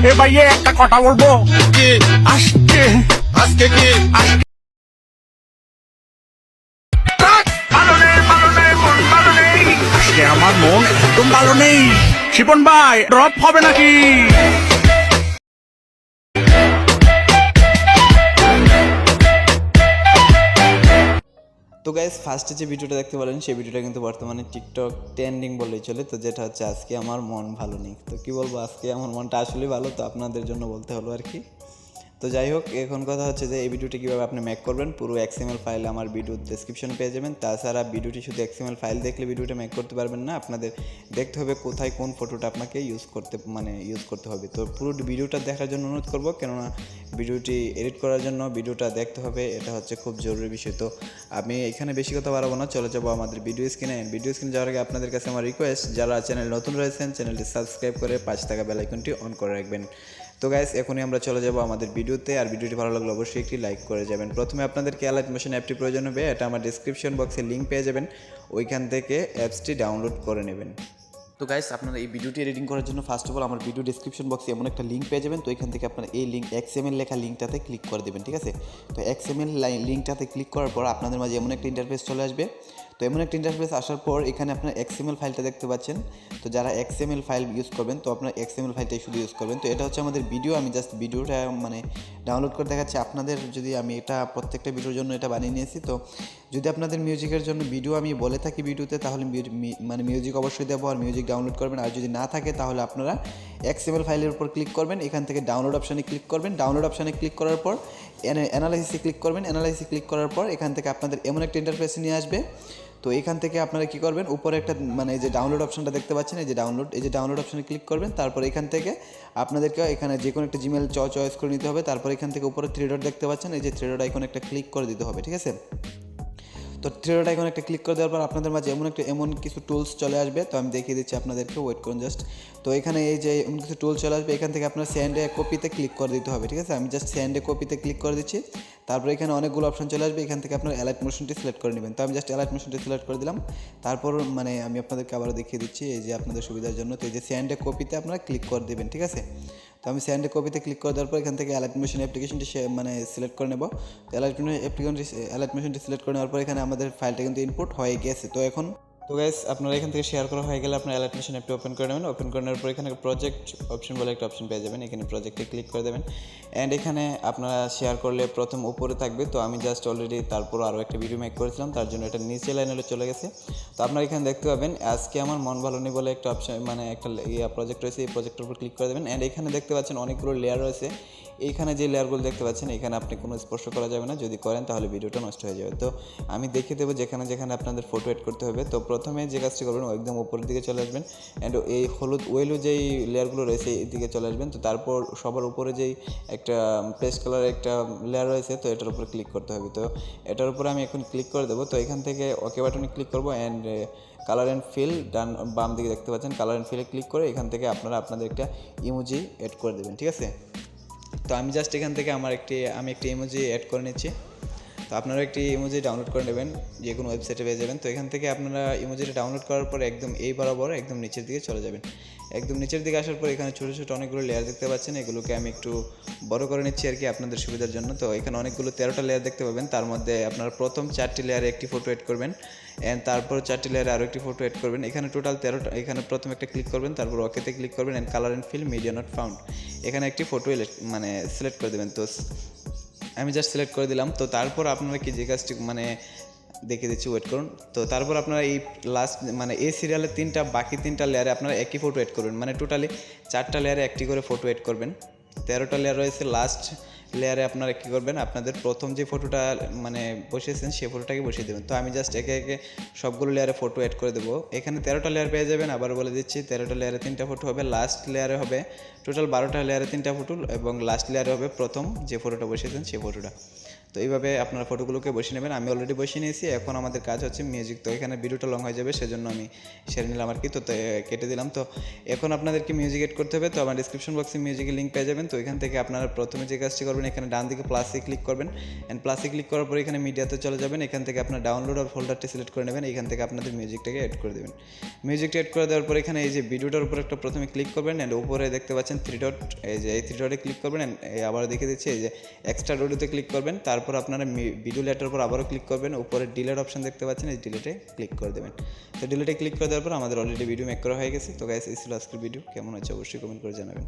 এ ভাইয়ে একটা কথা বলবো কি আজকে আজকে কি আজকে আমার মন একদম ভালো নেই। শিপন ভাই ড্রপ হবে নাকি? তো গাইস ফার্স্টে যে ভিডিওটা দেখতে পারেন সেই ভিডিওটা কিন্তু বর্তমানে টিকটক ট্রেন্ডিং বললেই চলে। তো যেটা হচ্ছে আজকে আমার মন ভালো নেই। তো কি বলবো, আজকে আমার মনটা আসলেই ভালো, তো আপনাদের জন্য বলতে হলো আর কি। তো যাই হোক, এখন কথা হচ্ছে যে এই ভিডিওটি কীভাবে আপনি মেক করবেন, পুরো XML ফাইল আমার ভিডিওর ডেসক্রিপশনে পেয়ে যাবেন। তাছাড়া ভিডিওটি শুধু XML ফাইল দেখলে ভিডিওটা মেক করতে পারবেন না, আপনাদের দেখতে হবে কোথায় কোন ফটোটা আপনাকে ইউজ করতে হবে। তো পুরো ভিডিওটা দেখার জন্য অনুরোধ করবো, কেননা ভিডিওটি এডিট করার জন্য ভিডিওটা দেখতে হবে, এটা হচ্ছে খুব জরুরি বিষয়। তো আমি এখানে বেশি কথা বাড়াবো না, চলে যাবো আমাদের ভিডিও স্ক্রিনে যাওয়ার আগে আপনাদের কাছে আমার রিকোয়েস্ট, যারা চ্যানেল নতুন রয়েছেন চ্যানেলটি সাবস্ক্রাইব করে 5 টাকা বেল আইকনটি অন করে রাখবেন। তো গাইস এখনই আমরা চলে যাব আমাদের ভিডিওতে, আর ভিডিওটি ভালো লাগলে অবশ্যই একটি লাইক করে যাবেন। প্রথমে আপনাদেরকে অ্যালাইট মোশন অ্যাপটি প্রয়োজন হবে, এটা আমার ডেসক্রিপশন বক্সে লিঙ্ক পেয়ে যাবেন, ওইখান থেকে অ্যাপসটি ডাউনলোড করে নেবেন। তো গাইস আপনারা এই ভিডিওটি এডিটিং করার জন্য ফার্স্ট অফ অল আমার ভিডিও ডেসক্রিপশন বক্সে এমন একটা লিঙ্ক পেয়ে যাবেন, তো এখান থেকে আপনারা এই লিঙ্ক XML লেখা লিঙ্কটাতে ক্লিক করে দেবেন, ঠিক আছে। তো XML লিঙ্কটাতে ক্লিক করার পর আপনাদের মাঝে এমন একটা ইন্টারফেস চলে আসবে। তো এমন একটা ইন্টারফেস আসার পর এখানে আপনার XML ফাইলটা দেখতে পাচ্ছেন। তো যারা XML ফাইল ইউজ করবেন, তো আপনার XML ফাইলটাই শুধু ইউজ করবেন। তো এটা হচ্ছে আমাদের ভিডিও, আমি জাস্ট ভিডিওটা ডাউনলোড করে দেখাচ্ছি আপনাদের। যদি আমি এটা প্রত্যেকটা ভিডিওর জন্য এটা বানিয়ে নিয়েছি, তো যদি আপনাদের মিউজিকের জন্য ভিডিও আমি বলে থাকি ভিডিওতে, তাহলে মিউজিক অবশ্যই দেবো, আর মিউজিক ডাউনলোড করবেন। আর যদি না থাকে তাহলে আপনারা XML ফাইলের উপর ক্লিক করবেন, এখান থেকে ডাউনলোড অপশানে ক্লিক করবেন। ডাউনলোড অপশানে ক্লিক করার পর অ্যানালাইসিসে ক্লিক করবেন। অ্যানালাইসিসে ক্লিক করার পর এখান থেকে আপনাদের এমন একটা ইন্টারফেস নিয়ে আসবে। তো এখান থেকে আপনারা কী করবেন, উপরে একটা এই যে ডাউনলোড অপশানটা দেখতে পাচ্ছেন, এই যে ডাউনলোড অপশানে ক্লিক করবেন। তারপর এখান থেকে আপনাদেরকে এখানে যে কোনো একটা জিমেল চয়েস করে নিতে হবে। তারপর এখান থেকে উপরে 3 ডট দেখতে পাচ্ছেন, এই যে 3 ডট আইকন একটা ক্লিক করে দিতে হবে, ঠিক আছে। তো 3 ডট আইকন একটা ক্লিক করে দেওয়ার পর আপনাদের মাঝে এমন কিছু টুলস চলে আসবে। তো আমি দেখিয়ে দিচ্ছি আপনাদেরকে, ওয়েট করুন জাস্ট। তো এখানে এই যে এমন কিছু টুলস চলে আসবে, এখান থেকে আপনার সেন্ড এ কপিতে ক্লিক করে দিতে হবে, ঠিক আছে। আমি জাস্ট সেন্ড এ কপিতে ক্লিক করে দিচ্ছি। তারপর এখানে অনেকগুলো অপশন চলে আসবে, এখান থেকে আপনার অ্যালাইট মোশনটি সিলেক্ট করে নেবেন। তো আমি জাস্ট অ্যালাইট মোশনটি সিলেক্ট করে দিলাম। তারপর আমি আপনাদেরকে আবারও দেখিয়ে দিচ্ছি, এই যে আপনাদের সুবিধার জন্য। তো এই যে সেন্ড এ কপিতে আপনারা ক্লিক করে দেবেন, ঠিক আছে। তো আমি সেন্ড এ কপিতে ক্লিক করে দেওয়ার পর এখান থেকে অ্যালাইট মোশন অ্যাপ্লিকেশনটি সিলেক্ট করে নেব। তো অ্যালাইট মোশনটি সিলেক্ট করে নেওয়ার পর এখানে আমাদের ফাইলটা কিন্তু ইনপুট হয়ে গেছে। তো গাইস আপনারা এখান থেকে শেয়ার করা হয়ে গেলে আপনার অ্যালাইট মোশন অ্যাপটি ওপেন করে নেবেন। ওপেন করে নেওয়ার পর এখানে প্রজেক্ট অপশন বলে একটা অপশন পেয়ে যাবেন, এখানে প্রজেক্টে ক্লিক করে দেবেন। অ্যান্ড এখানে আপনারা শেয়ার করলে প্রথম উপরে থাকবে। তো আমি জাস্ট অলরেডি তারপর আরও একটা ভিডিও মেক করেছিলাম, তার জন্য এটা নিচে লাইনে চলে গেছে। তো আপনারা এখানে দেখতে পাবেন আজকে আমার মন ভালো নেই বলে একটা অপশন একটা প্রজেক্ট রয়েছে, এই প্রজেক্টের উপর ক্লিক করে দেবেন। অ্যান্ড এখানে দেখতে পাচ্ছেন অনেকগুলো লেয়ার রয়েছে। এইখানে যে লেয়ারগুলো দেখতে পাচ্ছেন এখানে আপনি কোনো স্পর্শ করা যাবে না, যদি করেন তাহলে ভিডিওটা নষ্ট হয়ে যাবে। তো আমি দেখিয়ে দেবো যেখানে যেখানে আপনাদের ফটো এড করতে হবে। তো প্রথমে যে কাজটি করবেন, একদম উপরের দিকে চলে আসবেন, অ্যান্ড এই হলুদ ওয়েলু যেই লেয়ারগুলো রয়েছে এই দিকে চলে আসবেন। তো তারপর সবার উপরে যেই একটা পেস্ট কালারের একটা লেয়ার রয়েছে, তো এটার উপরে ক্লিক করতে হবে। তো এটার উপরে আমি এখন ক্লিক করে দেবো। তো এখান থেকে ওকে বাটনে ক্লিক করবো, অ্যান্ড কালার অ্যান্ড ফিল বাম দিকে দেখতে পাচ্ছেন, কালার অ্যান্ড ফিলে ক্লিক করে এখান থেকে আপনারা আপনাদের একটা ইমোজি অ্যাড করে দেবেন, ঠিক আছে। তো আমি জাস্ট এখান থেকে আমি একটি ইমোজি অ্যাড করে নিচ্ছি। তো আপনারা একটি ইমোজি ডাউনলোড করে নেবেন, যে কোনো ওয়েবসাইটে পেয়ে যাবেন। তো এখান থেকে আপনারা ইমোজিটা ডাউনলোড করার পর একদম এই বরাবর একদম নিচের দিকে চলে যাবেন। একদম নিচের দিকে আসার পর এখানে ছোটো ছোটো অনেকগুলো লেয়ার দেখতে পাচ্ছেন, এগুলোকে আমি একটু বড় করে নিচ্ছি আর কি আপনাদের সুবিধার জন্য। তো এখানে অনেকগুলো 13টা লেয়ার দেখতে পাবেন, তার মধ্যে আপনারা প্রথম 4টি লেয়ারে একটি ফটো এড করবেন, অ্যান্ড তারপর 4টি লেয়ারে আরও একটি ফটো এড করবেন। এখানে টোটাল 13টা, এখানে প্রথম একটা ক্লিক করবেন, তারপর ওকেতে ক্লিক করবেন, and colour and fill media not found এখানে একটি ফটো সিলেক্ট করে দেবেন। তো আমি জাস্ট সিলেক্ট করে দিলাম। তো তারপর আপনারা কি যে কাজটি দেখে দিচ্ছি, ওয়েট করুন। তো তারপর আপনারা এই লাস্ট এই সিরিয়ালের বাকি তিনটা লেয়ারে আপনারা একই ফটো এড করবেন, টোটালি 4টা লেয়ারে একটি করে ফটো এড করবেন। 13টা লেয়ার রয়েছে, লাস্ট লেয়ারে আপনারা কী করবেন, আপনাদের প্রথম যে ফটোটা বসিয়েছেন সেই ফটোটাকে বসিয়ে দেবেন। তো আমি জাস্ট একে একে সবগুলো লেয়ারে ফটো অ্যাড করে দেবো। এখানে 13টা লেয়ার পেয়ে যাবেন, আবার বলে দিচ্ছি 13টা লেয়ারে 3টা ফটো হবে, লাস্ট লেয়ারে হবে টোটাল 12টা লেয়ারে 3টা ফটো, এবং লাস্ট লেয়ারে হবে প্রথম যে ফটোটা বসিয়েছেন সেই ফটোটা। তো এইভাবে আপনারা ফটোগুলোকে বসিয়ে নেবেন। আমি অলরেডি বসিয়ে নিয়েছি, এখন আমাদের কাজ হচ্ছে মিউজিক। তো এখানে ভিডিওটা লং হয়ে যাবে, সেজন্য আমি সেরে নিলাম আর কি। তো কেটে দিলাম। তো এখন আপনাদেরকে মিউজিক এড করতে হবে। তো আমার ডিসক্রিপশন বক্সে মিউজিকের লিঙ্ক পেয়ে যাবেন। তো এখান থেকে আপনারা প্রথমে যে কাজটি করবেন, এখানে ডান দিকে প্লাসে ক্লিক করবেন, অ্যান্ড প্লাসে ক্লিক করার পর এখানে মিডিয়াতে চলে যাবেন। এখান থেকে আপনার ডাউনলোড আর ফোল্ডারটি সিলেক্ট করে নেবেন। এখান থেকে আপনাদের মিউজিকটাকে এড করে দেবেন। মিউজিকটা এড করে দেওয়ার পর এখানে এই যে ভিডিওটার উপর একটা প্রথমে ক্লিক করবেন, অ্যান্ড উপরে দেখতে পাচ্ছেন 3 ডট, এই যে এই 3 ডটে ক্লিক করবেন, অ্যান্ড আবার দেখে দিচ্ছি এই যে এক্সট্রা অডিওতে ক্লিক করবেন। তারপর আপনারা ভিডিও লেটার উপর আবারও ক্লিক করবেন, উপরে ডিলেট অপশন দেখতে পাচ্ছেন, এই ডিলেটে ক্লিক করে দেবেন। তো ডিলেটে ক্লিক করে দেওয়ার পর আমাদের অলরেডি ভিডিও মেক করা হয়ে গেছে। তো গাইস, এই ছিল আজকের ভিডিও। কেমন হচ্ছে অবশ্যই কমেন্ট করে জানাবেন।